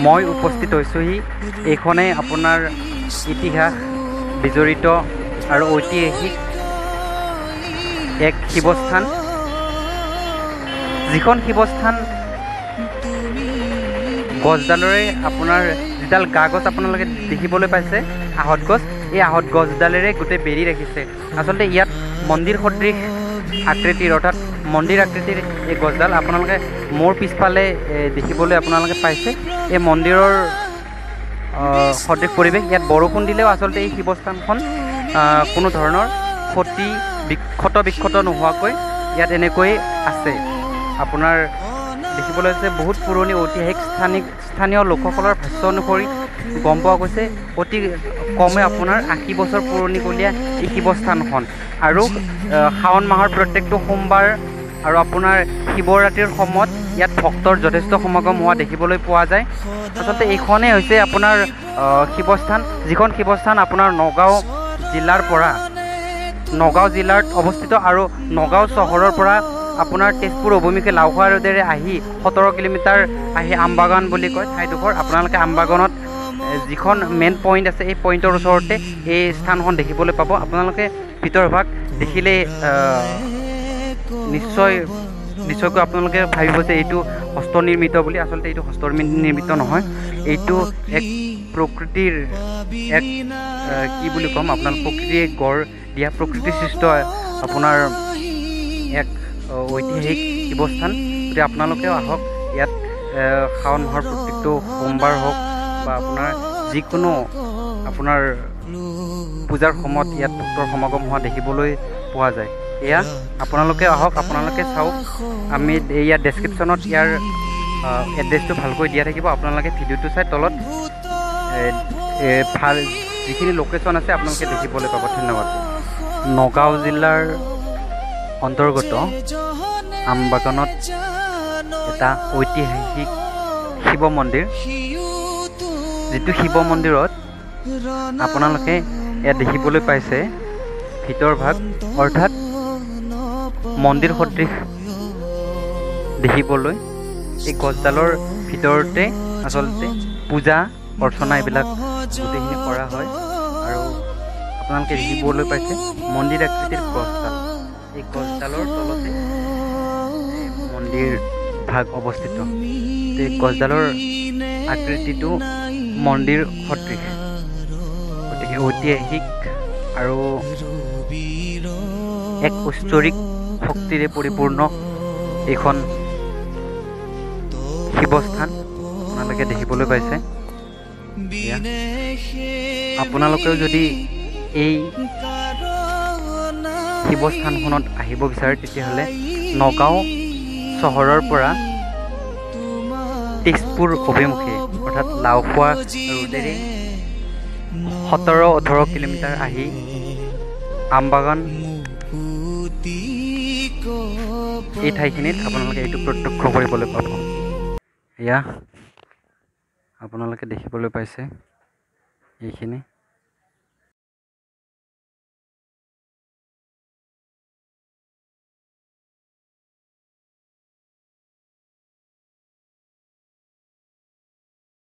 মই উপস্থিত হৈছোহি। এইখনে আপোনাৰ ইতিহাস বিজড়িত আৰু ঐতিহাসিক এক শিৱস্থান, যিখন শিৱস্থান গছডালৰে আপোনাৰ যিডাল গা গছ আপোনালোকে দেখিবলৈ পাইছে আহঁত গছ, এই আহঁত গছডালেৰে গোটেই বেৰি ৰাখিছে। আচলতে ইয়াত মন্দিৰ সদৃশ আকৃতিৰ অৰ্থাৎ মন্দিৰ আকৃতিৰ এই গছডাল আপোনালোকে মোৰ পিছফালে দেখিবলৈ আপোনালোকে পাইছে। এই মন্দিৰৰ সদৃশ পৰিৱেশ, ইয়াত বৰষুণ দিলেও আচলতে এই শিৱস্থানখন কোনো ধৰণৰ বিক্ষত নোহোৱাকৈ ইয়াত এনেকৈ আছে। আপোনাৰ দেখিবলৈ হৈছে বহুত পুৰণি ঐতিহাসিক স্থানীয় লোকসকলৰ ভাষ্য অনুসৰি গম পোৱা গৈছে অতি কমে আপোনাৰ 80 বছৰ পুৰণিকলীয়া এই শিৱস্থানখন। আৰু শাওণ মাহৰ প্ৰত্যেকটো সোমবাৰ আৰু আপোনাৰ শিৱৰাত্ৰিৰ সময়ত ইয়াত ভক্তৰ যথেষ্ট সমাগম হোৱা দেখিবলৈ পোৱা যায়। আচলতে এইখনেই হৈছে আপোনাৰ শিৱস্থান, যিখন শিৱস্থান আপোনাৰ নগাঁও জিলাত অৱস্থিত আৰু নগাঁও চহৰৰ পৰা আপোনাৰ তেজপুৰ অভিমুখে লাওখোৱা ৰোডেৰে আহি 17 কিলোমিটাৰ আহি আমবাগান বুলি কয় ঠাইডোখৰ। আপোনালোকে আমবাগানত যিখন মেইন পইণ্ট আছে এই পইণ্টৰ ওচৰতে এই স্থানখন দেখিবলৈ পাব। আপোনালোকে ভিতৰভাগ দেখিলে নিশ্চয়কৈ আপোনালোকে ভাবিব যে এইটো হস্তনিৰ্মিত বুলি। আচলতে এইটো হস্তনিৰ্মিত নহয়, এইটো এক প্ৰকৃতিৰ এক কি বুলি ক'ম, আপোনাৰ প্ৰকৃতিয়ে গঢ় দিয়া প্ৰকৃতি সৃষ্ট আপোনাৰ এক ঐতিহাসিক শিৱস্থান। গতিকে আপোনালোকেও আহক, ইয়াত শাওণ মাহৰ প্ৰত্যেকটো সোমবাৰ হওক বা আপোনাৰ যিকোনো আপোনাৰ পূজাৰ সময়ত ইয়াত ভক্তৰ সমাগম হোৱা দেখিবলৈ পোৱা যায়। এয়া আপোনালোকে আহক, আপোনালোকে চাওক। আমি ইয়াৰ ডেছক্ৰিপশ্যনত ইয়াৰ এড্ৰেছটো ভালকৈ দিয়া থাকিব। আপোনালোকে ভিডিঅ'টো চাই তলত ভাল যিখিনি লোকেশ্যন আছে আপোনালোকে দেখিবলৈ পাব। ধন্যবাদ। নগাঁও জিলাৰ অন্তৰ্গত আমবাগানত এটা ঐতিহাসিক শিৱ মন্দিৰ, যিটো শিৱ মন্দিৰত আপোনালোকে ইয়াত দেখিবলৈ পাইছে ভিতৰভাগ অৰ্থাৎ মন্দিৰ সদৃশ দেখিবলৈ। এই গছডালৰ ভিতৰতে আচলতে পূজা অৰ্চনা এইবিলাক গোটেইখিনি কৰা হয়। আৰু আপোনালোকে দেখিবলৈ পাইছে মন্দিৰ আকৃতিৰ গছডাল, এই গছডালৰ তলতে মন্দিৰ ভাগ অৱস্থিত। এই গছডালৰ আকৃতিটো মন্দিৰ সদৃশ, গতিকে ঐতিহাসিক আৰু এক ঐশ্বৰিক শক্তিৰে পৰিপূৰ্ণ এইখন শিৱস্থান আপোনালোকে দেখিবলৈ পাইছে। আপোনালোকেও যদি এই শিৱস্থানখনত আহিব বিচাৰে তেতিয়াহ'লে নগাঁও চহৰৰ পৰা তেজপুৰ অভিমুখে অৰ্থাৎ লাওখোৱা ৰোডেৰে 17-18 কিলোমিটাৰ আহি আমবাগান এই ঠাইখিনিত আপোনালোকে এইটো প্ৰত্যক্ষ কৰিবলৈ পাব। এয়া আপোনালোকে দেখিবলৈ পাইছে এইখিনি।